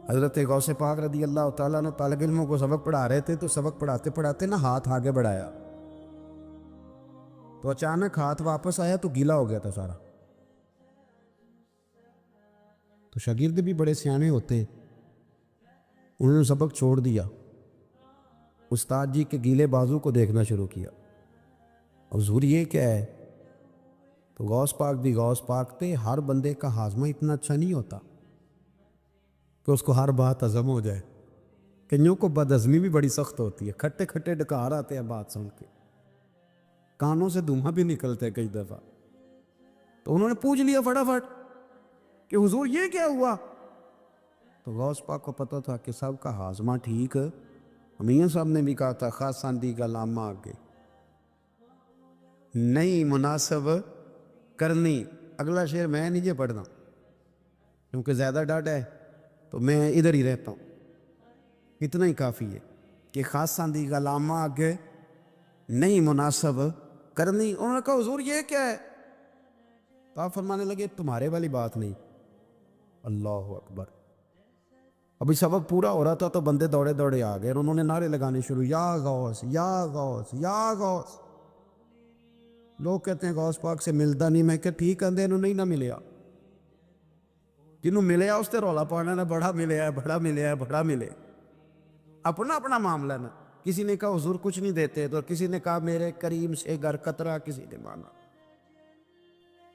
حضرت غوث پاک رضی اللہ تعالیٰ نے طالب علموں کو سبق پڑھا رہے تھے، تو سبق پڑھاتے پڑھاتے نا ہاتھ آگے بڑھایا، تو اچانک ہاتھ واپس آیا تو گیلا ہو گیا تھا سارا۔ تو شاگرد بھی بڑے سیانے ہوتے ہیں، انہوں نے سبق چھوڑ دیا، استاد جی کے گیلے بازو کو دیکھنا شروع کیا، حضور یہ کیا ہے؟ تو غوث پاک بھی غوث پاک تھے، ہر بندے کا ہاضمہ اتنا اچھا نہیں ہوتا کہ اس کو ہر بات ہضم ہو جائے، کئیوں کو بد ہضمی بھی بڑی سخت ہوتی ہے، کھٹے کھٹے ڈکار آتے ہیں بات سن کے، کانوں سے دھواں بھی نکلتے کئی دفعہ۔ تو انہوں نے پوچھ لیا فٹافٹ کہ حضور یہ کیا ہوا؟ تو غوث پاک کو پتہ تھا کہ سب کا ہاضمہ ٹھیک ہے، میاں صاحب نے بھی کہا تھا خاص ساندی کا لامہ آگے نہیں مناسب کرنی۔ اگلا شعر میں نہیں پڑھنا کیونکہ زیادہ ڈاٹ ہے، تو میں ادھر ہی رہتا ہوں، اتنا ہی کافی ہے کہ خاص ساندی کا لامہ آگے نہیں مناسب کرنی۔ انہوں نے کہا حضور یہ کیا ہے؟ تو آپ فرمانے لگے تمہارے والی بات نہیں۔ اللہ اکبر۔ ابھی سبق پورا ہو رہا تھا تو بندے دوڑے دوڑے آ گئے اور انہوں نے نعرے لگانے شروع، یا غوث یا غوث یا غوث۔ لوگ کہتے ہیں غوث پاک سے ملتا نہیں، میں کہ ٹھیک اندے انہوں نہیں نہ ملیا، جنہوں ملیا اس تے رولا پانا نہ بڑا ملیا ہے بڑا ملیا ہے بڑا ملے، اپنا اپنا معاملہ نا۔ کسی نے کہا حضور کچھ نہیں دیتے، تو کسی نے کہا میرے کریم سے گر قطرہ، کسی نے مانا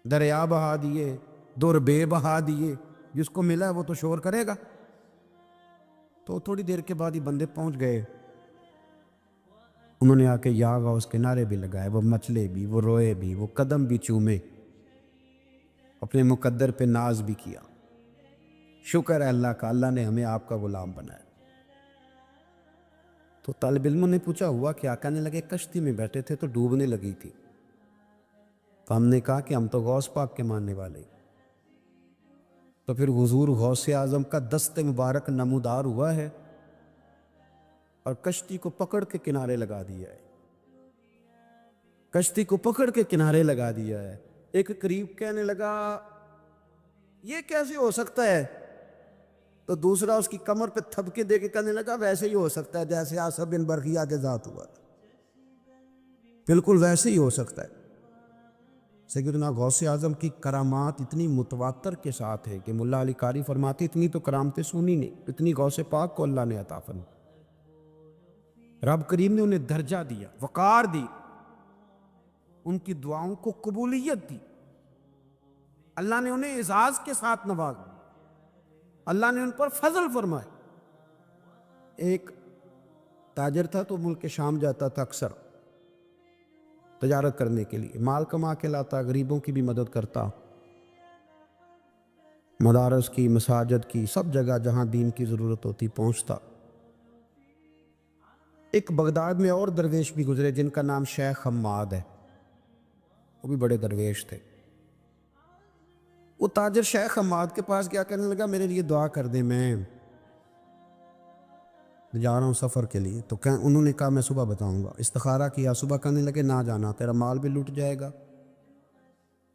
دریا بہا دیے، در بے بہا دیے، جس کو ملا ہے وہ تو شور کرے گا۔ تو تھوڑی دیر کے بعد ہی بندے پہنچ گئے، انہوں نے آ کے یا غوث کے نعرے بھی لگائے، وہ مچلے بھی، وہ روئے بھی، وہ قدم بھی چومے، اپنے مقدر پہ ناز بھی کیا۔ شکر ہے اللہ کا، اللہ نے ہمیں آپ کا غلام بنایا۔ تو طالب علموں نے پوچھا ہوا کیا؟ کہنے لگے کشتی میں بیٹھے تھے تو ڈوبنے لگی تھی، تو ہم نے کہا کہ ہم تو غوث پاک کے ماننے والے، تو پھر حضور غوث اعظم کا دست مبارک نمودار ہوا ہے اور کشتی کو پکڑ کے کنارے لگا دیا ہے، کشتی کو پکڑ کے کنارے لگا دیا ہے۔ ایک قریب کہنے لگا یہ کیسے ہو سکتا ہے؟ تو دوسرا اس کی کمر پہ تھپکے دے کے کہنے لگا ویسے ہی ہو سکتا ہے جیسے آصف بن برقیہ کے ذات ہوا تھا، بالکل ویسے ہی ہو سکتا ہے۔ سیدنا غوث اعظم کی کرامات اتنی متواتر کے ساتھ ہے کہ ملا علی قاری فرماتے اتنی تو کرامتیں سنی نہیں اتنی غوث پاک کو اللہ نے عطا فرمائی۔ رب کریم نے انہیں درجہ دیا، وقار دی، ان کی دعاؤں کو قبولیت دی، اللہ نے انہیں اعزاز کے ساتھ نوازا، اللہ نے ان پر فضل فرمائے۔ ایک تاجر تھا تو ملک شام جاتا تھا اکثر تجارت کرنے کے لیے، مال کما کے لاتا، غریبوں کی بھی مدد کرتا، مدارس کی، مساجد کی، سب جگہ جہاں دین کی ضرورت ہوتی پہنچتا۔ ایک بغداد میں اور درویش بھی گزرے جن کا نام شیخ حماد ہے، وہ بھی بڑے درویش تھے۔ وہ تاجر شیخ حماد کے پاس کیا کہنے لگا میرے لیے دعا کر دے، میں جا رہا ہوں سفر کے لیے۔ تو انہوں نے کہا میں صبح بتاؤں گا۔ استخارہ کیا، صبح کہنے لگے نہ جانا، تیرا مال بھی لٹ جائے گا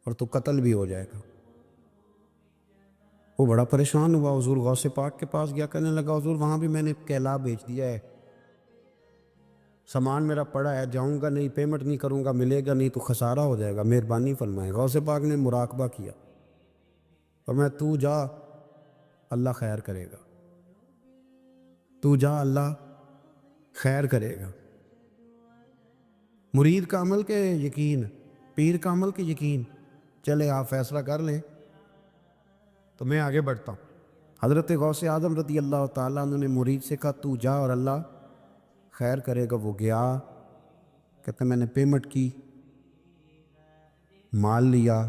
اور تو قتل بھی ہو جائے گا۔ وہ بڑا پریشان ہوا، حضور غوث پاک کے پاس گیا، کہنے لگا حضور وہاں بھی میں نے کیلا بیچ دیا ہے، سامان میرا پڑا ہے، جاؤں گا نہیں، پیمنٹ نہیں کروں گا، ملے گا نہیں تو خسارہ ہو جائے گا، مہربانی فرمائے۔ غوث پاک نے مراقبہ کیا اور میں تو جا اللہ خیر کرے گا، تو جا اللہ خیر کرے گا۔ مرید کا عمل کے یقین، پیر کا عمل کے یقین، چلے آپ فیصلہ کر لیں تو میں آگے بڑھتا ہوں۔ حضرت غوث اعظم رضی اللہ تعالیٰ عنہ نے مرید سے کہا تو جا اور اللہ خیر کرے گا۔ وہ گیا، کہتے میں نے پیمنٹ کی، مال لیا،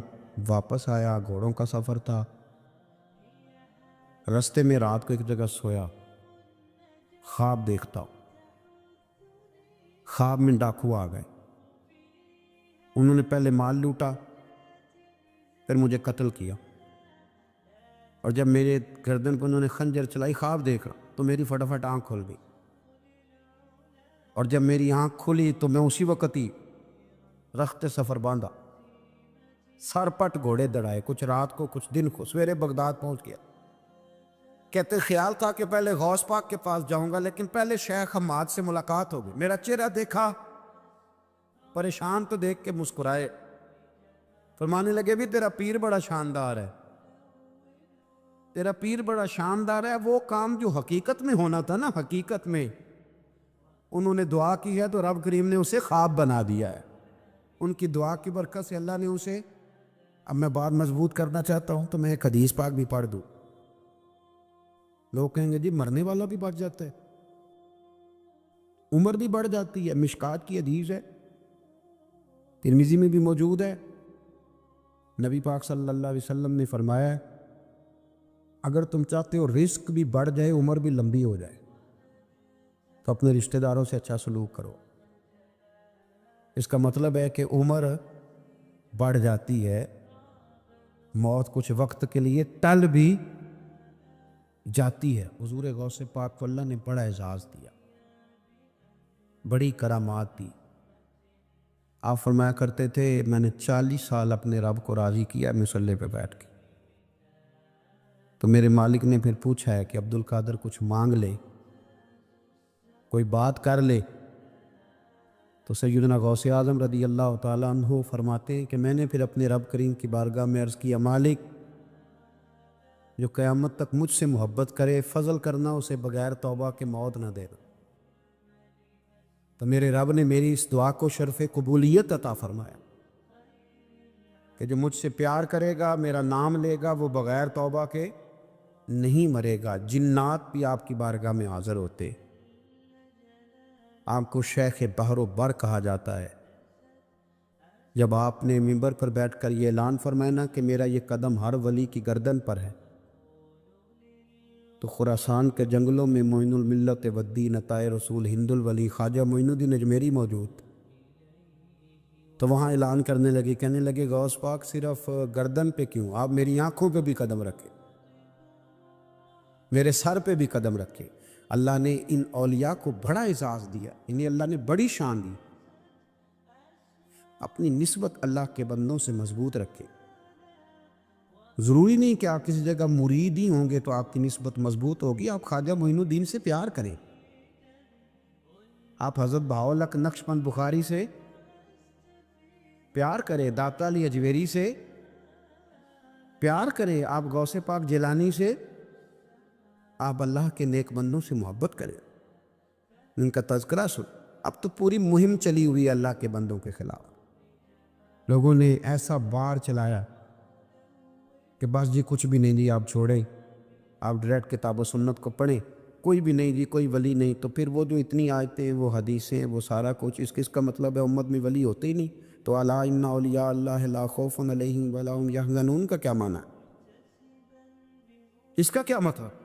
واپس آیا، گھوڑوں کا سفر تھا، رستے میں رات کو ایک جگہ سویا، خواب دیکھتا ہوں، خواب میں ڈاکو آ گئے، انہوں نے پہلے مال لوٹا، پھر مجھے قتل کیا، اور جب میرے گردن پہ انہوں نے خنجر چلائی، خواب دیکھا تو میری فٹافٹ آنکھ کھل گئی، اور جب میری آنکھ کھلی تو میں اسی وقت ہی رخت سفر باندھا، سر پٹ گھوڑے دڑائے، کچھ رات کو کچھ دن کو، سویرے بغداد پہنچ گیا۔ کہتے خیال تھا کہ پہلے غوث پاک کے پاس جاؤں گا، لیکن پہلے شیخ حماد سے ملاقات ہو گئی۔ میرا چہرہ دیکھا، پریشان تو دیکھ کے مسکرائے، فرمانے لگے بھی تیرا پیر بڑا شاندار ہے، تیرا پیر بڑا شاندار ہے۔ وہ کام جو حقیقت میں ہونا تھا نا، حقیقت میں انہوں نے دعا کی ہے تو رب کریم نے اسے خواب بنا دیا ہے۔ ان کی دعا کی برکت سے اللہ نے اسے، اب میں بات مضبوط کرنا چاہتا ہوں تو میں ایک حدیث پاک بھی پڑھ دوں۔ لوگ کہیں گے جی مرنے والا بھی بڑھ جاتا ہے، عمر بھی بڑھ جاتی ہے۔ مشکات کی حدیث ہے، ترمذی میں بھی موجود ہے۔ نبی پاک صلی اللہ علیہ وسلم نے فرمایا ہے اگر تم چاہتے ہو رزق بھی بڑھ جائے، عمر بھی لمبی ہو جائے، تو اپنے رشتہ داروں سے اچھا سلوک کرو۔ اس کا مطلب ہے کہ عمر بڑھ جاتی ہے، موت کچھ وقت کے لیے ٹل بھی جاتی ہے۔ حضور غوث پاک کو اللہ نے بڑا اعزاز دیا، بڑی کرامات دی۔ آپ فرمایا کرتے تھے میں نے 40 سال اپنے رب کو راضی کیا مصلی پہ بیٹھ کے۔ تو میرے مالک نے پھر پوچھا ہے کہ عبد القادر کچھ مانگ لے، کوئی بات کر لے، تو سیدنا غوث اعظم رضی اللہ تعالیٰ عنہ فرماتے ہیں کہ میں نے پھر اپنے رب کریم کی بارگاہ میں عرض کیا مالک جو قیامت تک مجھ سے محبت کرے، فضل کرنا اسے بغیر توبہ کے موت نہ دینا۔ تو میرے رب نے میری اس دعا کو شرف قبولیت عطا فرمایا کہ جو مجھ سے پیار کرے گا، میرا نام لے گا، وہ بغیر توبہ کے نہیں مرے گا۔ جنات بھی آپ کی بارگاہ میں حاضر ہوتے، آپ کو شیخ بحر و بر کہا جاتا ہے۔ جب آپ نے منبر پر بیٹھ کر یہ اعلان فرمایا نا کہ میرا یہ قدم ہر ولی کی گردن پر ہے، تو خراسان کے جنگلوں میں معین الملت والدین عطائے رسول ہند الولی خواجہ معین الدین اجمیری موجود، تو وہاں اعلان کرنے لگے، کہنے لگے غوث پاک صرف گردن پہ کیوں، آپ میری آنکھوں پہ بھی قدم رکھے، میرے سر پہ بھی قدم رکھے۔ اللہ نے ان اولیاء کو بڑا اعزاز دیا، انہیں اللہ نے بڑی شان دی۔ اپنی نسبت اللہ کے بندوں سے مضبوط رکھے۔ ضروری نہیں کہ آپ کسی جگہ مرید ہی ہوں گے تو آپ کی نسبت مضبوط ہوگی، آپ خواجہ معین الدین سے پیار کریں، آپ حضرت بہاؤالحق نقشبند بخاری سے پیار کریں، داتا علی اجویری سے پیار کریں، آپ غوث پاک جیلانی سے، آپ اللہ کے نیک بندوں سے محبت کریں، ان کا تذکرہ سن۔ اب تو پوری مہم چلی ہوئی ہے اللہ کے بندوں کے خلاف، لوگوں نے ایسا بار چلایا کہ بس جی کچھ بھی نہیں جی، آپ چھوڑیں، آپ ڈائریکٹ کتاب و سنت کو پڑھیں، کوئی بھی نہیں جی، کوئی ولی نہیں۔ تو پھر وہ جو اتنی آیتیں، وہ حدیثیں، وہ سارا کچھ، اس کا مطلب ہے امت میں ولی ہوتے ہی نہیں۔ تو الا ان اولیاء اللہ لا خوف علیہم ولا هم یحزنون کا کیا معنی ہے؟ اس کا کیا مطلب؟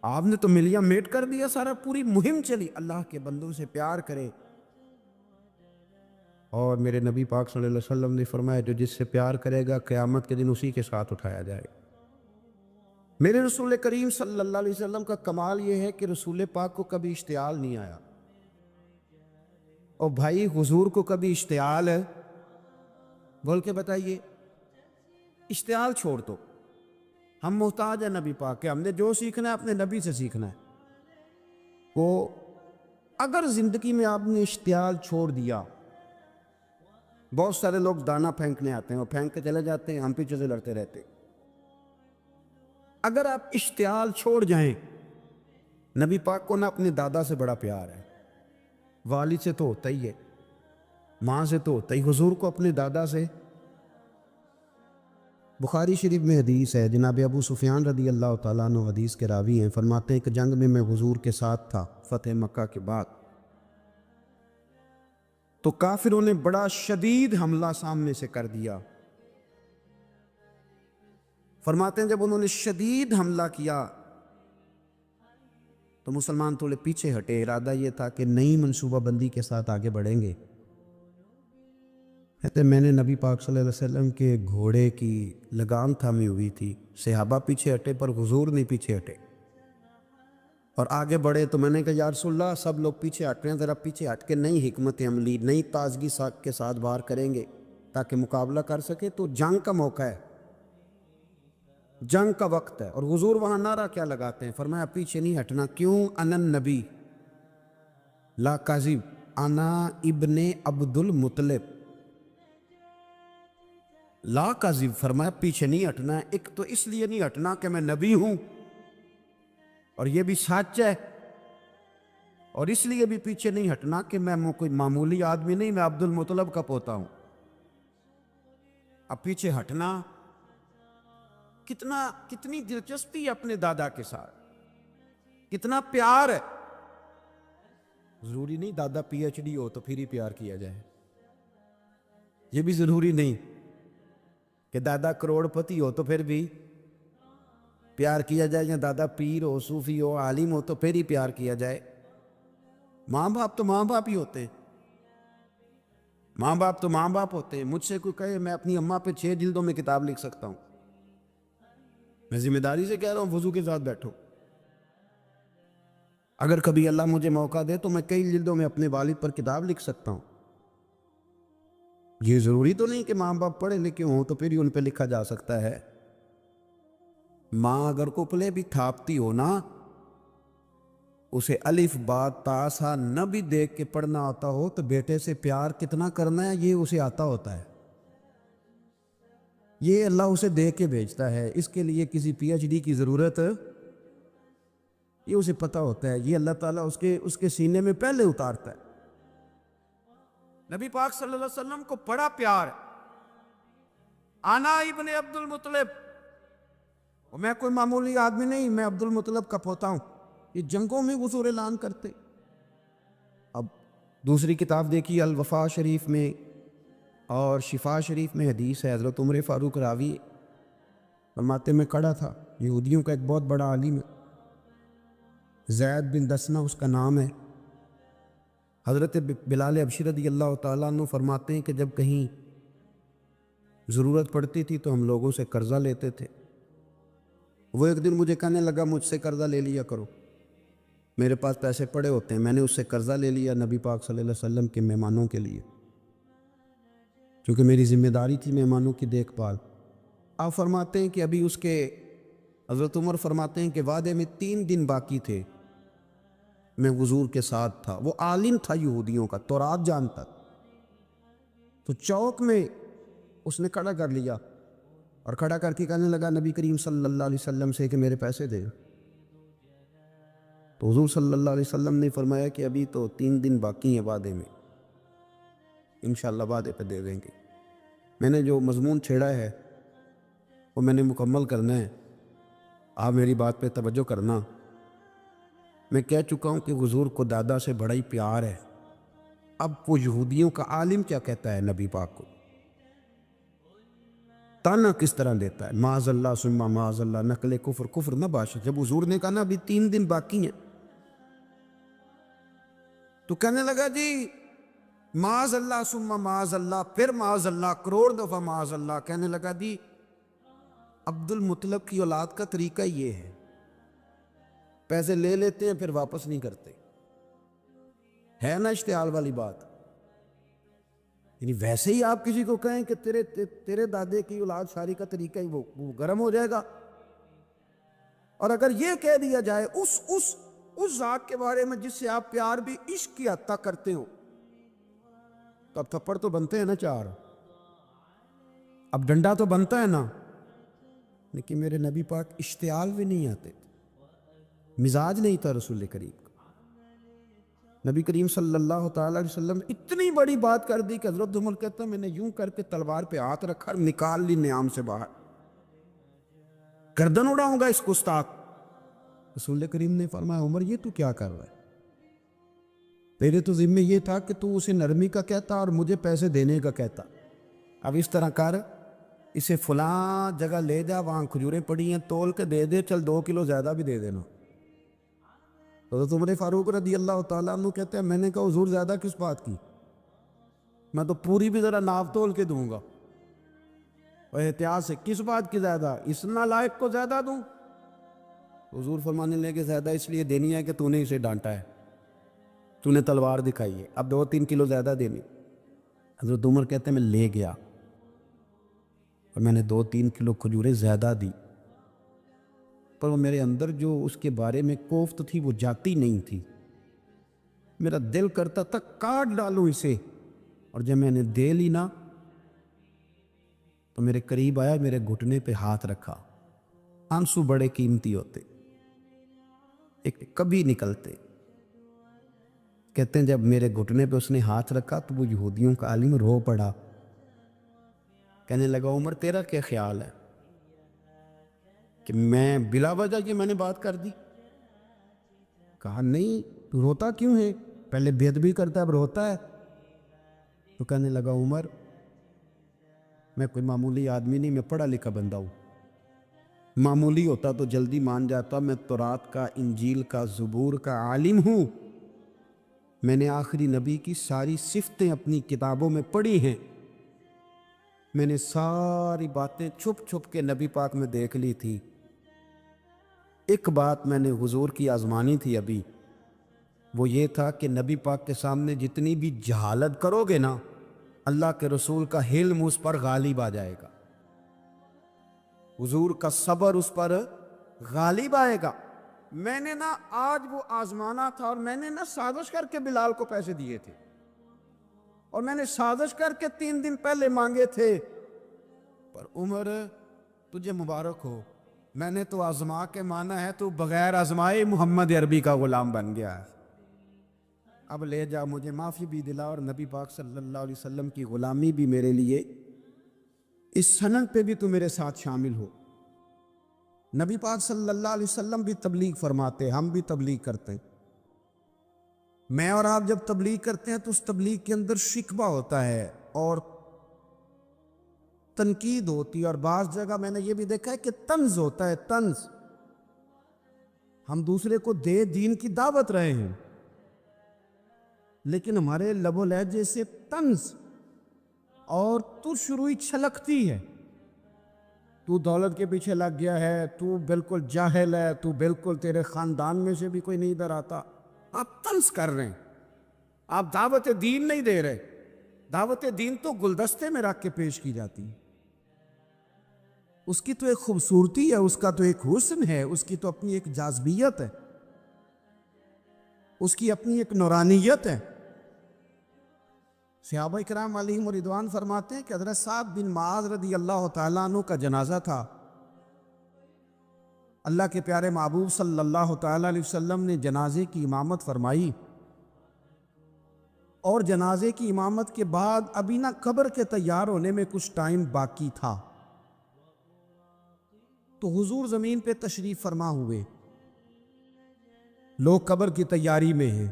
آپ نے تو ملیاں میٹ کر دیا سارا، پوری مہم چلی اللہ کے بندوں سے پیار کرے۔ اور میرے نبی پاک صلی اللہ علیہ وسلم نے فرمایا جو جس سے پیار کرے گا قیامت کے دن اسی کے ساتھ اٹھایا جائے۔ میرے رسول کریم صلی اللہ علیہ وسلم کا کمال یہ ہے کہ رسول پاک کو کبھی اشتعال نہیں آیا، اور بھائی حضور کو کبھی اشتعال ہے بول کے بتائیے، اشتعال چھوڑ دو، ہم محتاج ہیں نبی پاک کے، ہم نے جو سیکھنا ہے اپنے نبی سے سیکھنا ہے۔ وہ اگر زندگی میں آپ نے اشتعال چھوڑ دیا، بہت سارے لوگ دانا پھینکنے آتے ہیں، وہ پھینک کے چلے جاتے ہیں، ہم پیچھے سے لڑتے رہتے۔ اگر آپ اشتعال چھوڑ جائیں، نبی پاک کو نہ اپنے دادا سے بڑا پیار ہے، والد سے تو ہوتا ہی ہے، ماں سے تو ہوتا ہی، حضور کو اپنے دادا سے۔ بخاری شریف میں حدیث ہے، جناب ابو سفیان رضی اللہ تعالیٰ عنہ حدیث کے راوی ہیں، فرماتے ہیں کہ جنگ میں حضور کے ساتھ تھا فتح مکہ کے بعد، تو کافروں نے بڑا شدید حملہ سامنے سے کر دیا۔ فرماتے ہیں جب انہوں نے شدید حملہ کیا تو مسلمان تھوڑے پیچھے ہٹے، ارادہ یہ تھا کہ نئی منصوبہ بندی کے ساتھ آگے بڑھیں گے۔ کہتے میں نے نبی پاک صلی اللہ علیہ وسلم کے گھوڑے کی لگام تھامی ہوئی تھی، صحابہ پیچھے ہٹے پر حضور نہیں پیچھے ہٹے، اور آگے بڑھے تو میں نے کہا یا رسول اللہ سب لوگ پیچھے ہٹ رہے ہیں، ذرا پیچھے ہٹ کے نئی حکمت عملی، نئی تازگی کے ساتھ بار کریں گے تاکہ مقابلہ کر سکے، تو جنگ کا موقع ہے۔ جنگ کا وقت ہے، اور حضور وہاں نعرہ کیا لگاتے ہیں؟ فرمایا پیچھے نہیں ہٹنا. کیوں؟ انا النبی لا کاذب، انا ابن عبد المطلب لا کاذب. فرمایا پیچھے نہیں ہٹنا ہے. ایک تو اس لیے نہیں ہٹنا کہ میں نبی ہوں اور یہ بھی سچ ہے، اور اس لیے بھی پیچھے نہیں ہٹنا کہ میں کوئی معمولی آدمی نہیں، میں عبد المطلب کا پوتا ہوں. اب پیچھے ہٹنا، کتنی دلچسپی ہے اپنے دادا کے ساتھ، کتنا پیار ہے. ضروری نہیں دادا پی ایچ ڈی ہو تو پھر ہی پیار کیا جائے، یہ بھی ضروری نہیں کہ دادا کروڑ پتی ہو تو پھر بھی پیار کیا جائے، یا دادا پیر ہو، صوفی ہو، عالم ہو تو پھر ہی پیار کیا جائے. ماں باپ تو ماں باپ ہی ہوتے ہیں، ماں باپ تو ماں باپ ہوتے ہیں. مجھ سے کوئی کہے میں اپنی اماں پہ 6 جلدوں میں کتاب لکھ سکتا ہوں، میں ذمہ داری سے کہہ رہا ہوں، وضو کے ساتھ بیٹھو. اگر کبھی اللہ مجھے موقع دے تو میں کئی جلدوں میں اپنے والد پر کتاب لکھ سکتا ہوں. یہ ضروری تو نہیں کہ ماں باپ پڑھے لکھے ہوں تو پھر ہی ان پہ لکھا جا سکتا ہے. ماں اگر کپلے بھی تھاپتی ہو نا، اسے الف با تا سا نہ بھی دیکھ کے پڑھنا آتا ہو تو بیٹے سے پیار کتنا کرنا ہے یہ اسے آتا ہوتا ہے. یہ اللہ اسے دے کے بھیجتا ہے، اس کے لیے کسی پی ایچ ڈی کی ضرورت، یہ اسے پتہ ہوتا ہے. یہ اللہ تعالیٰ اس کے سینے میں پہلے اتارتا ہے. نبی پاک صلی اللہ علیہ وسلم کو بڑا پیار ہے. انا ابن عبد المطلب، میں کوئی معمولی آدمی نہیں، میں عبد المطلب کا پوتا ہوں. یہ جنگوں میں حضور اعلان کرتے. اب دوسری کتاب دیکھی الوفا شریف میں اور شفا شریف میں حدیث ہے، حضرت عمر فاروق راوی فرماتے میں کھڑا تھا، یہودیوں کا ایک بہت بڑا عالم ہے، زید بن دسنہ اس کا نام ہے. حضرت بلال حبشی رضی اللہ تعالیٰ عنہ فرماتے ہیں کہ جب کہیں ضرورت پڑتی تھی تو ہم لوگوں سے قرضہ لیتے تھے. وہ ایک دن مجھے کہنے لگا مجھ سے قرضہ لے لیا کرو، میرے پاس پیسے پڑے ہوتے ہیں. میں نے اس سے قرضہ لے لیا نبی پاک صلی اللہ علیہ وسلم کے مہمانوں کے لیے، کیونکہ میری ذمہ داری تھی مہمانوں کی دیکھ بھال. آپ فرماتے ہیں کہ ابھی اس کے حضرت عمر فرماتے ہیں کہ وعدے میں 3 دن باقی تھے، میں حضور کے ساتھ تھا. وہ عالم تھا یہودیوں کا، تورات جانتا. تو چوک میں اس نے کھڑا کر لیا اور کھڑا کر کے کہنے لگا نبی کریم صلی اللہ علیہ وسلم سے کہ میرے پیسے دے. تو حضور صلی اللہ علیہ وسلم نے فرمایا کہ ابھی تو 3 دن باقی ہیں وعدے میں، انشاءاللہ وعدے پہ دے دیں گے. میں نے جو مضمون چھیڑا ہے وہ میں نے مکمل کرنا ہے، آپ میری بات پہ توجہ کرنا. میں کہہ چکا ہوں کہ حضور کو دادا سے بڑا ہی پیار ہے. اب وہ یہودیوں کا عالم کیا کہتا ہے نبی پاک کو، تانا کس طرح دیتا ہے، معاذ اللہ ثم معاذ اللہ، نقل کفر نہ باشد. جب حضور نے کہا نا ابھی 3 دن باقی ہیں تو کہنے لگا جی معاذ اللہ ثم معاذ اللہ، پھر معاذ اللہ، کروڑ دفعہ معاذ اللہ. کہنے لگا جی عبد المطلب کی اولاد کا طریقہ یہ ہے، پیسے لے لیتے ہیں پھر واپس نہیں کرتے. ہے نا اشتعال والی بات. یعنی ویسے ہی آپ کسی کو کہیں کہ تیرے دادے کی اولاد شاری کا طریقہ ہی وہ گرم ہو جائے گا. اور اگر یہ کہہ دیا جائے اس ذات کے بارے میں جس سے آپ پیار بھی عشق کی حد تک کرتے ہو، تو اب تھپڑ تو بنتے ہیں نا 4، اب ڈنڈا تو بنتا ہے نا. لیکن میرے نبی پاک اشتعال بھی نہیں آتے، مزاج نہیں تھا رسول کریم کا. نبی کریم صلی اللہ تعالیٰ علیہ وسلم اتنی بڑی بات کر دی کہ حضرت عمر کہتا ہے میں نے یوں کر کے تلوار پہ ہاتھ رکھا اور نکال لی نیام سے باہر، گردن اڑاؤں گا اس گستاخ. رسول کریم نے فرمایا عمر یہ تو کیا کر رہا ہے، تیرے تو ذمہ یہ تھا کہ تو اسے نرمی کا کہتا اور مجھے پیسے دینے کا کہتا. اب اس طرح کر، اسے فلاں جگہ لے جا، وہاں کھجوریں پڑی ہیں تول کے دے دے، چل 2 کلو زیادہ بھی دے دینا. حضرت عمر فاروق رضی اللہ تعالیٰ عنہ کہتے ہیں میں نے کہا حضور زیادہ کس بات کی، میں تو پوری بھی ذرا ناپ تول کے دوں گا. اور احتیاط سے، کس بات کی زیادہ، اس نالائق کو زیادہ دوں؟ حضور فرمانے لگے زیادہ اس لیے دینی ہے کہ تو نے اسے ڈانٹا ہے، تو نے تلوار دکھائی ہے، اب 2-3 کلو زیادہ دینی. حضرت عمر کہتے ہیں میں لے گیا اور میں نے 2-3 کلو کھجوریں زیادہ دی. پر وہ میرے اندر جو اس کے بارے میں کوفت تھی وہ جاتی نہیں تھی. میرا دل کرتا تھا کاٹ ڈالوں اسے، اور جب میں نے دے لی نا تو میرے قریب آیا، میرے گھٹنے پہ ہاتھ رکھا. آنسو بڑے قیمتی ہوتے، ایک کبھی نکلتے. کہتے ہیں جب میرے گھٹنے پہ اس نے ہاتھ رکھا تو وہ یہودیوں کا عالم رو پڑا. کہنے لگا عمر تیرا کیا خیال ہے کہ میں بلا وجہ یہ میں نے بات کر دی؟ کہا نہیں، تو روتا کیوں ہے؟ پہلے بے ادبی کرتا ہے اب روتا ہے. تو کہنے لگا عمر میں کوئی معمولی آدمی نہیں، میں پڑھا لکھا بندہ ہوں. معمولی ہوتا تو جلدی مان جاتا. میں تورات کا، انجیل کا، زبور کا عالم ہوں. میں نے آخری نبی کی ساری صفتیں اپنی کتابوں میں پڑھی ہیں. میں نے ساری باتیں چھپ چھپ کے نبی پاک میں دیکھ لی تھی. ایک بات میں نے حضور کی آزمانی تھی ابھی، وہ یہ تھا کہ نبی پاک کے سامنے جتنی بھی جہالت کرو گے نا، اللہ کے رسول کا حلم اس پر غالب آ جائے گا، حضور کا صبر اس پر غالب آئے گا. میں نے نا آج وہ آزمانا تھا، اور میں نے نا سازش کر کے بلال کو پیسے دیے تھے، اور میں نے سازش کر کے 3 دن پہلے مانگے تھے. پر عمر تجھے مبارک ہو، میں نے تو آزما کے مانا ہے، تو بغیر آزمائے محمد عربی کا غلام بن گیا ہے. اب لے جا، مجھے معافی بھی دلا، اور نبی پاک صلی اللہ علیہ وسلم کی غلامی بھی میرے لیے، اس سند پہ بھی تو میرے ساتھ شامل ہو. نبی پاک صلی اللہ علیہ وسلم بھی تبلیغ فرماتے، ہم بھی تبلیغ کرتے ہیں. میں اور آپ جب تبلیغ کرتے ہیں تو اس تبلیغ کے اندر شکوہ ہوتا ہے اور تنقید ہوتی ہے، اور بعض جگہ میں نے یہ بھی دیکھا ہے کہ طنز ہوتا ہے، طنز. ہم دوسرے کو دین کی دعوت رہے ہیں، لیکن ہمارے لب و لہجے سے طنز اور ترش روئی چھلکتی ہے. تو دولت کے پیچھے لگ گیا ہے، تو بالکل جاہل ہے، تو بالکل تیرے خاندان میں سے بھی کوئی نہیں ادھر آتا. آپ طنز کر رہے ہیں، آپ دعوت دین نہیں دے رہے. دعوت دین تو گلدستے میں رکھ کے پیش کی جاتی ہے. اس کی تو ایک خوبصورتی ہے، اس کا تو ایک حسن ہے، اس کی تو اپنی ایک جاذبیت ہے، اس کی اپنی ایک نورانیت ہے. صحابہ کرام علیہم رضوان فرماتے ہیں کہ حضرت سعد بن معاذ رضی اللہ تعالیٰ عنہ کا جنازہ تھا. اللہ کے پیارے محبوب صلی اللہ تعالیٰ علیہ وسلم نے جنازے کی امامت فرمائی، اور جنازے کی امامت کے بعد ابھی نہ قبر کے تیار ہونے میں کچھ ٹائم باقی تھا، تو حضور زمین پہ تشریف فرما ہوئے. لوگ قبر کی تیاری میں ہیں.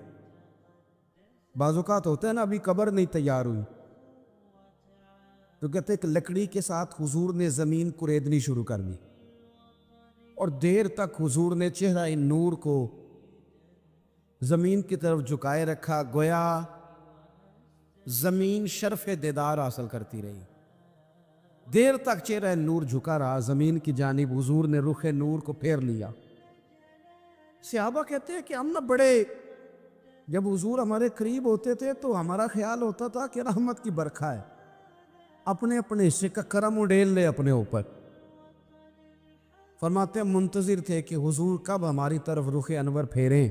بعض اوقات ہوتا ہے نا ابھی قبر نہیں تیار ہوئی، تو کہتے کہ لکڑی کے ساتھ حضور نے زمین کریدنی شروع کر دی، اور دیر تک حضور نے چہرہ نور کو زمین کی طرف جھکائے رکھا، گویا زمین شرف دیدار حاصل کرتی رہی. دیر تک چہرہ نور جھکا رہا زمین کی جانب، حضور نے رخ نور کو پھیر لیا. صحابہ کہتے ہیں کہ ہم نہ بڑے، جب حضور ہمارے قریب ہوتے تھے تو ہمارا خیال ہوتا تھا کہ رحمت کی برکھا ہے، اپنے اپنے حصے کا کرم اڈیل لے اپنے اوپر. فرماتے ہیں منتظر تھے کہ حضور کب ہماری طرف رخ انور پھیریں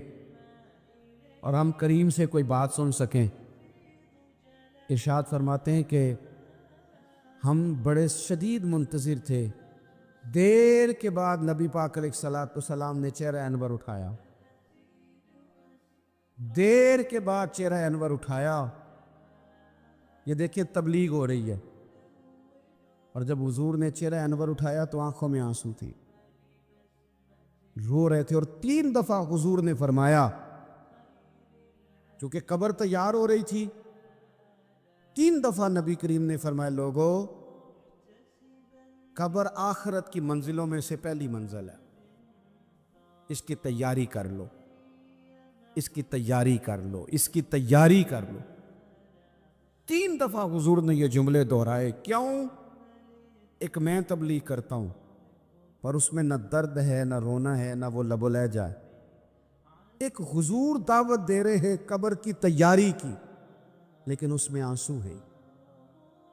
اور ہم کریم سے کوئی بات سن سکیں. ارشاد فرماتے ہیں کہ ہم بڑے شدید منتظر تھے. دیر کے بعد نبی پاک علیہ الصلوۃ والسلام نے چہرہ انور اٹھایا، دیر کے بعد چہرہ انور اٹھایا. یہ دیکھیں تبلیغ ہو رہی ہے، اور جب حضور نے چہرہ انور اٹھایا تو آنکھوں میں آنسو تھی، رو رہے تھے. اور 3 دفعہ حضور نے فرمایا، چونکہ قبر تیار ہو رہی تھی، 3 دفعہ نبی کریم نے فرمایا لوگو، قبر آخرت کی منزلوں میں سے پہلی منزل ہے، اس کی تیاری کر لو، اس کی تیاری کر لو، اس کی تیاری کر لو. 3 دفعہ حضور نے یہ جملے دہرائے. کیوں؟ ایک میں تبلیغ کرتا ہوں، پر اس میں نہ درد ہے، نہ رونا ہے، نہ وہ لب و لہجہ ہے. ایک حضور دعوت دے رہے ہیں قبر کی تیاری کی، لیکن اس میں آنسو ہے،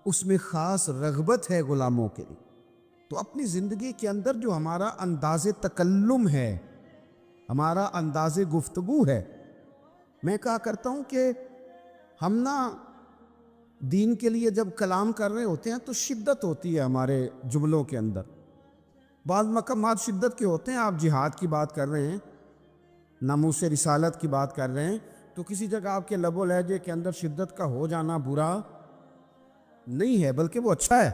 اس میں خاص رغبت ہے غلاموں کے لیے. تو اپنی زندگی کے اندر جو ہمارا انداز تکلم ہے، ہمارا انداز گفتگو ہے، میں کہا کرتا ہوں کہ ہم نا دین کے لیے جب کلام کر رہے ہوتے ہیں تو شدت ہوتی ہے ہمارے جملوں کے اندر، بعض مقامات شدت کے ہوتے ہیں. آپ جہاد کی بات کر رہے ہیں، ناموس رسالت کی بات کر رہے ہیں، تو کسی جگہ آپ کے لب و لہجے کے اندر شدت کا ہو جانا برا نہیں ہے، بلکہ وہ اچھا ہے.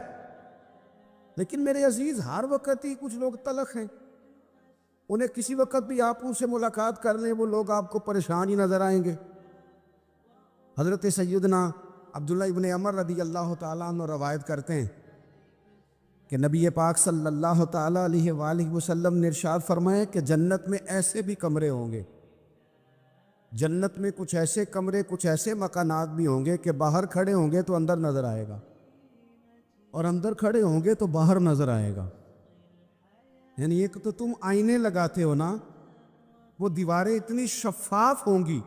لیکن میرے عزیز، ہر وقت ہی کچھ لوگ تلخ ہیں، انہیں کسی وقت بھی آپ ان سے ملاقات کر لیں وہ لوگ آپ کو پریشان ہی نظر آئیں گے. حضرت سیدنا عبداللہ ابن عمر رضی اللہ تعالیٰ عنہ روایت کرتے ہیں کہ نبی پاک صلی اللہ تعالیٰ علیہ وآلہ وسلم نے ارشاد فرمایا کہ جنت میں ایسے بھی کمرے ہوں گے، جنت میں کچھ ایسے کمرے، کچھ ایسے مکانات بھی ہوں گے کہ باہر کھڑے ہوں گے تو اندر نظر آئے گا، اور اندر کھڑے ہوں گے تو باہر نظر آئے گا. یعنی ایک تو تم آئینے لگاتے ہو نا، وہ دیواریں اتنی شفاف ہوں گی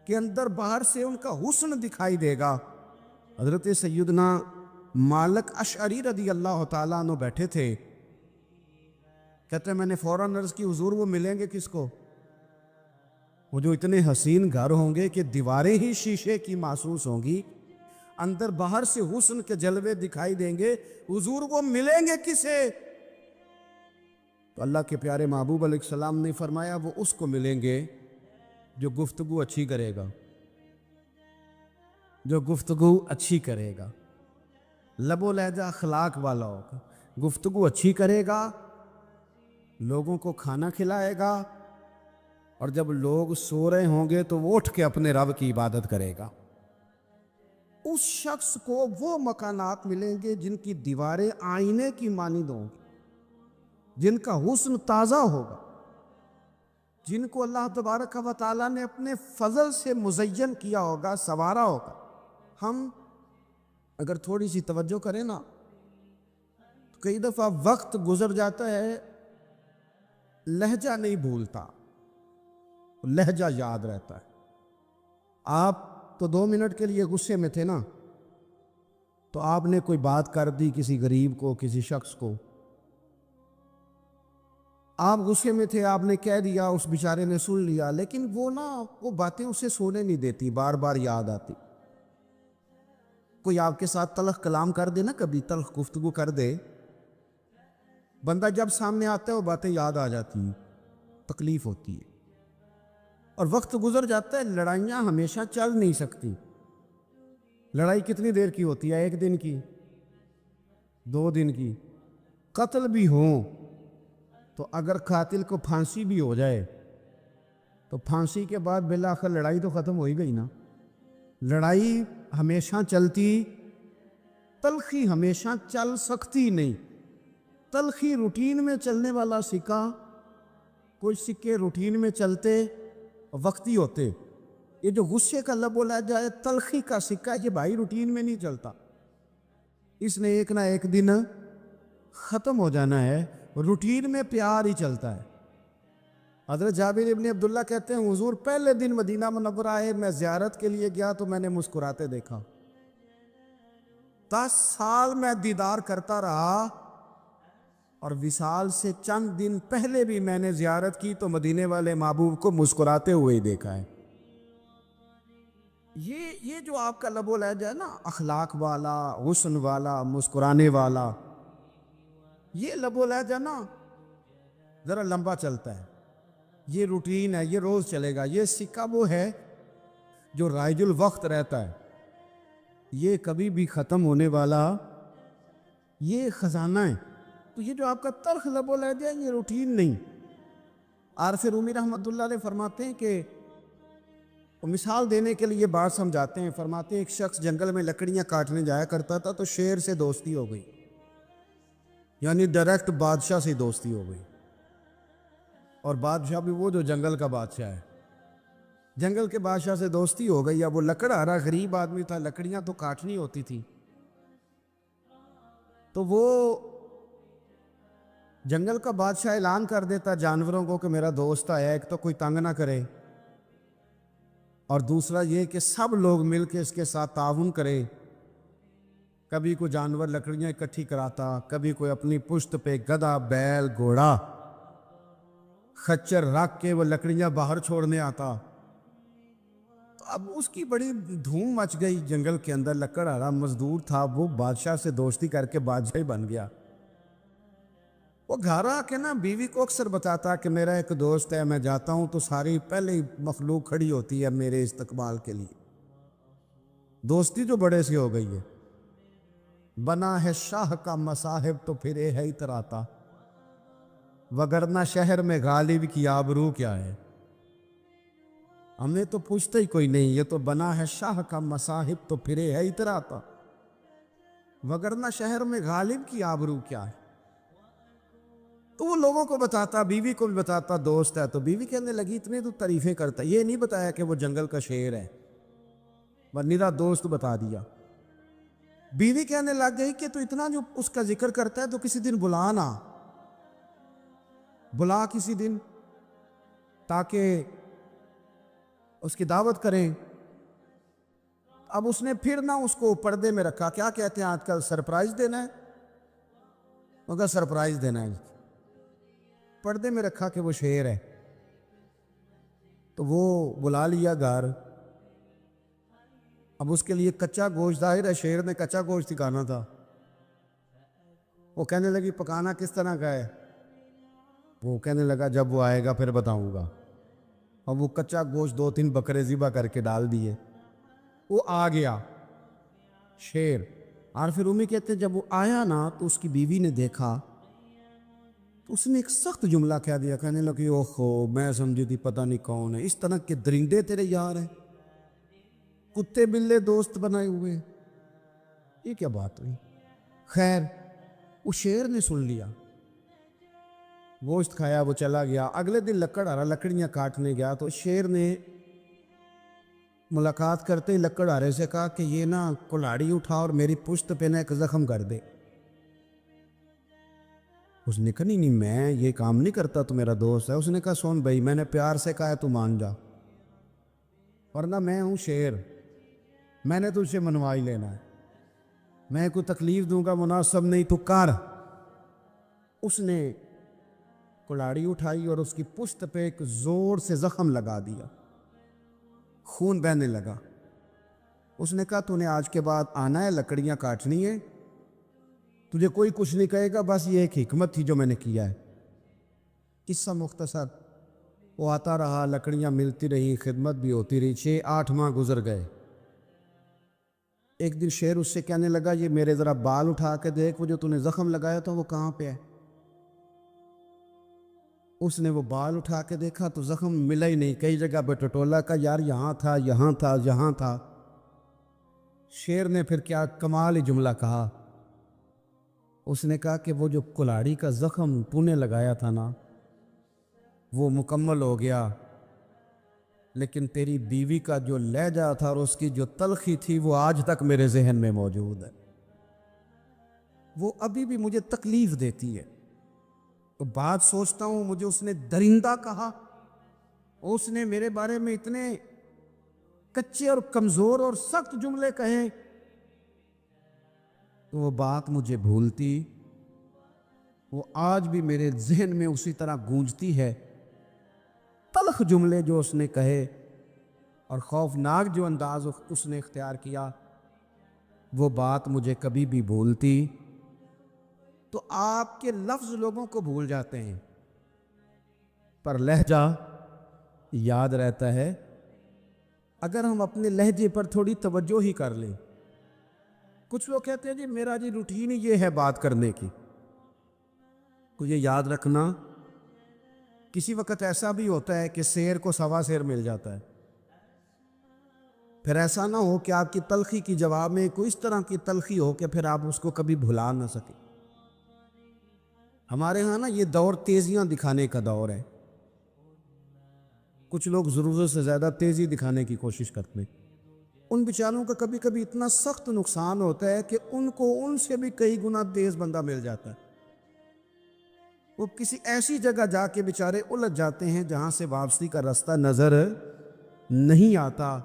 کہ اندر باہر سے ان کا حسن دکھائی دے گا. حضرت سیدنا مالک اشعری رضی اللہ تعالیٰ عنہ بیٹھے تھے، کہتے ہیں میں نے فوراً عرض کی حضور وہ ملیں گے کس کو؟ وہ جو اتنے حسین گھر ہوں گے کہ دیواریں ہی شیشے کی محسوس ہوں گی، اندر باہر سے حسن کے جلوے دکھائی دیں گے، حضور وہ ملیں گے کسے؟ تو اللہ کے پیارے محبوب علیہ السلام نے فرمایا وہ اس کو ملیں گے جو گفتگو اچھی کرے گا، جو گفتگو اچھی کرے گا، لب و لہجہ اخلاق والا ہوگا، گفتگو اچھی کرے گا، لوگوں کو کھانا کھلائے گا، اور جب لوگ سو رہے ہوں گے تو وہ اٹھ کے اپنے رب کی عبادت کرے گا. اس شخص کو وہ مکانات ملیں گے جن کی دیواریں آئینے کی مانند ہوں گی، جن کا حسن تازہ ہوگا، جن کو اللہ تبارک و تعالیٰ نے اپنے فضل سے مزین کیا ہوگا، سنوارا ہوگا. ہم اگر تھوڑی سی توجہ کریں نا تو کئی دفعہ وقت گزر جاتا ہے، لہجہ نہیں بھولتا، لہجہ یاد رہتا ہے. آپ تو 2 منٹ کے لیے غصے میں تھے نا، تو آپ نے کوئی بات کر دی کسی غریب کو، کسی شخص کو، آپ غصے میں تھے، آپ نے کہہ دیا، اس بیچارے نے سن لیا، لیکن وہ باتیں اسے سونے نہیں دیتی، بار بار یاد آتی. کوئی آپ کے ساتھ تلخ کلام کر دے نا، کبھی تلخ گفتگو کر دے، بندہ جب سامنے آتا ہے وہ باتیں یاد آ جاتی ہیں، تکلیف ہوتی ہے، اور وقت گزر جاتا ہے. لڑائیاں ہمیشہ چل نہیں سکتی. لڑائی کتنی دیر کی ہوتی ہے؟ 1 دن کی، 2 دن کی. قتل بھی ہوں تو اگر قاتل کو پھانسی بھی ہو جائے تو پھانسی کے بعد بالآخر لڑائی تو ختم ہو ہی گئی نا. لڑائی ہمیشہ چلتی، تلخی ہمیشہ چل سکتی نہیں. تلخی روٹین میں چلنے والا سکہ، کچھ سکے روٹین میں چلتے وقتی ہوتے. یہ جو غصے کا لب و لہجہ ہے، تلخی کا سکہ، یہ بھائی روٹین میں نہیں چلتا، اس نے ایک نہ ایک دن ختم ہو جانا ہے. روٹین میں پیار ہی چلتا ہے. حضرت جابر ابن عبداللہ کہتے ہیں حضور پہلے دن مدینہ منورہ آئے، میں زیارت کے لیے گیا تو میں نے مسکراتے دیکھا. 10 سال میں دیدار کرتا رہا، اور وصال سے چند دن پہلے بھی میں نے زیارت کی تو مدینے والے محبوب کو مسکراتے ہوئے ہی دیکھا ہے. یہ جو آپ کا لب و لہجہ ہے نا، اخلاق والا، حسن والا، مسکرانے والا، یہ لب و لہجہ نا ذرا لمبا چلتا ہے. یہ روٹین ہے، یہ روز چلے گا. یہ سکہ وہ ہے جو رائج الوقت رہتا ہے، یہ کبھی بھی ختم ہونے والا یہ خزانہ ہے. تو یہ جو آپ کا تلخ لب و لہجہ ہے، یہ روٹین نہیں. عارف رومی رحمۃ اللہ علیہ فرماتے ہیں کہ وہ مثال دینے کے لیے بات سمجھاتے ہیں. فرماتے ہیں ایک شخص جنگل میں لکڑیاں کاٹنے جایا کرتا تھا تو شیر سے دوستی ہو گئی، یعنی ڈائریکٹ بادشاہ سے دوستی ہو گئی. اور بادشاہ بھی وہ جو جنگل کا بادشاہ ہے، جنگل کے بادشاہ سے دوستی ہو گئی. اب وہ لکڑہارا غریب آدمی تھا، لکڑیاں تو کاٹنی ہوتی تھی، تو وہ جنگل کا بادشاہ اعلان کر دیتا جانوروں کو کہ میرا دوست آیا، ایک تو کوئی تنگ نہ کرے، اور دوسرا یہ کہ سب لوگ مل کے اس کے ساتھ تعاون کرے. کبھی کوئی جانور لکڑیاں اکٹھی کراتا، کبھی کوئی اپنی پشت پہ گدھا، بیل، گھوڑا، خچر رکھ کے وہ لکڑیاں باہر چھوڑنے آتا۔ تو اب اس کی بڑی دھوم مچ گئی جنگل کے اندر، لکڑہارا مزدور تھا، وہ بادشاہ سے دوستی کر کے بادشاہ بن گیا۔ وہ گھر آ کے نا بیوی کو اکثر بتاتا کہ میرا ایک دوست ہے، میں جاتا ہوں تو ساری پہلے ہی مخلوق کھڑی ہوتی ہے میرے استقبال کے لیے۔ دوستی جو بڑے سے ہو گئی ہے۔ بنا ہے شاہ کا مصاحب تو پھرے ہے اتراتا، وگرنہ شہر میں غالب کی آبرو کیا ہے۔ ہمیں تو پوچھتا ہی کوئی نہیں، یہ تو بنا ہے شاہ کا مصاحب تو پھرے ہے اتراتا، وگرنہ شہر میں غالب کی آبرو کیا ہے۔ تو وہ لوگوں کو بتاتا، بیوی کو بھی بتاتا دوست ہے، تو بیوی کہنے لگی اتنے تو تعریفیں کرتا، یہ نہیں بتایا کہ وہ جنگل کا شیر ہے، ورنہ دوست بتا دیا۔ بیوی کہنے لگ گئی کہ تو اتنا جو اس کا ذکر کرتا ہے تو کسی دن بلانا، بلا کسی دن تاکہ اس کی دعوت کریں۔ اب اس نے پھر نہ اس کو پردے میں رکھا، کیا کہتے ہیں آج کل، سرپرائز دینا ہے، مگر سرپرائز دینا ہے، پردے میں رکھا کہ وہ شیر ہے۔ تو وہ بلا لیا گھر۔ اب اس کے لیے کچا گوشت، ظاہر ہے شیر نے کچا گوشت کھانا تھا۔ وہ کہنے لگی پکانا کس طرح کا ہے؟ وہ کہنے لگا جب وہ آئے گا پھر بتاؤں گا۔ اب وہ کچا گوشت 2-3 بکرے ذبح کر کے ڈال دیے۔ وہ آ گیا شیر، اور پھر امی کہتے ہیں جب وہ آیا نا تو اس کی بیوی نے دیکھا تو اس نے ایک سخت جملہ کہہ دیا، کہنے لگی اوہو میں سمجھی تھی پتہ نہیں کون ہے، اس طرح کے درندے تیرے یار ہیں، کتے بلے دوست بنائے ہوئے، یہ کیا بات ہوئی؟ خیر وہ شیر نے سن لیا، گوشت کھایا، وہ چلا گیا۔ اگلے دن لکڑہارا لکڑیاں کاٹنے گیا تو شیر نے ملاقات کرتے ہی لکڑہارے سے کہا کہ یہ نا کلاڑی اٹھا اور میری پشت پہ نا ایک زخم کر دے۔ اس نے کہا نہیں میں یہ کام نہیں کرتا، تو میرا دوست ہے۔ اس نے کہا سن بھائی، میں نے پیار سے کہا ہے تو مان جا، ورنہ میں ہوں شیر، میں نے تجھ سے منوا ہی لینا ہے، میں کوئی تکلیف دوں گا مناسب نہیں، تو کر۔ اس نے کلاڑی اٹھائی اور اس کی پشت پہ ایک زور سے زخم لگا دیا، خون بہنے لگا۔ اس نے کہا تو نے آج کے بعد آنا ہے، لکڑیاں کاٹنی ہے، تجھے کوئی کچھ نہیں کہے گا، بس یہ ایک حکمت تھی جو میں نے کیا ہے۔ قصہ مختصر، وہ آتا رہا، لکڑیاں ملتی رہی، خدمت بھی ہوتی رہی، 6-8 ماہ گزر گئے۔ ایک دن شیر اس سے کہنے لگا یہ میرے ذرا بال اٹھا کے دیکھ، وہ جو تو نے زخم لگایا تھا وہ کہاں پہ ہے؟ اس نے وہ بال اٹھا کے دیکھا تو زخم ملا ہی نہیں، کئی جگہ پہ ٹٹولا کا یار یہاں تھا یہاں تھا یہاں تھا۔ شیر نے پھر کیا کمال ہی جملہ کہا، اس نے کہا کہ وہ جو کلاڑی کا زخم تو نے لگایا تھا نا وہ مکمل ہو گیا، لیکن تیری بیوی کا جو لہجہ تھا اور اس کی جو تلخی تھی وہ آج تک میرے ذہن میں موجود ہے، وہ ابھی بھی مجھے تکلیف دیتی ہے۔ تو بات سوچتا ہوں مجھے اس نے درندہ کہا، اس نے میرے بارے میں اتنے کچے اور کمزور اور سخت جملے کہے، تو وہ بات مجھے بھولتی، وہ آج بھی میرے ذہن میں اسی طرح گونجتی ہے۔ تلخ جملے جو اس نے کہے اور خوفناک جو انداز اس نے اختیار کیا، وہ بات مجھے کبھی بھی بھولتی۔ تو آپ کے لفظ لوگوں کو بھول جاتے ہیں پر لہجہ یاد رہتا ہے، اگر ہم اپنے لہجے پر تھوڑی توجہ ہی کر لیں۔ کچھ لوگ کہتے ہیں جی میرا جی روٹین یہ ہے بات کرنے کی، تو یہ یاد رکھنا کسی وقت ایسا بھی ہوتا ہے کہ سیر کو سوا سیر مل جاتا ہے، پھر ایسا نہ ہو کہ آپ کی تلخی کی جواب میں کوئی اس طرح کی تلخی ہو کہ پھر آپ اس کو کبھی بھلا نہ سکیں۔ ہمارے ہاں نا یہ دور تیزیاں دکھانے کا دور ہے، کچھ لوگ ضرورت سے زیادہ تیزی دکھانے کی کوشش کرتے ہیں، ان بیچاروں کا کبھی کبھی اتنا سخت نقصان ہوتا ہے کہ ان کو ان سے بھی کئی گنا تیز بندہ مل جاتا ہے، وہ کسی ایسی جگہ جا کے بیچارے الجھ جاتے ہیں جہاں سے واپسی کا راستہ نظر نہیں آتا۔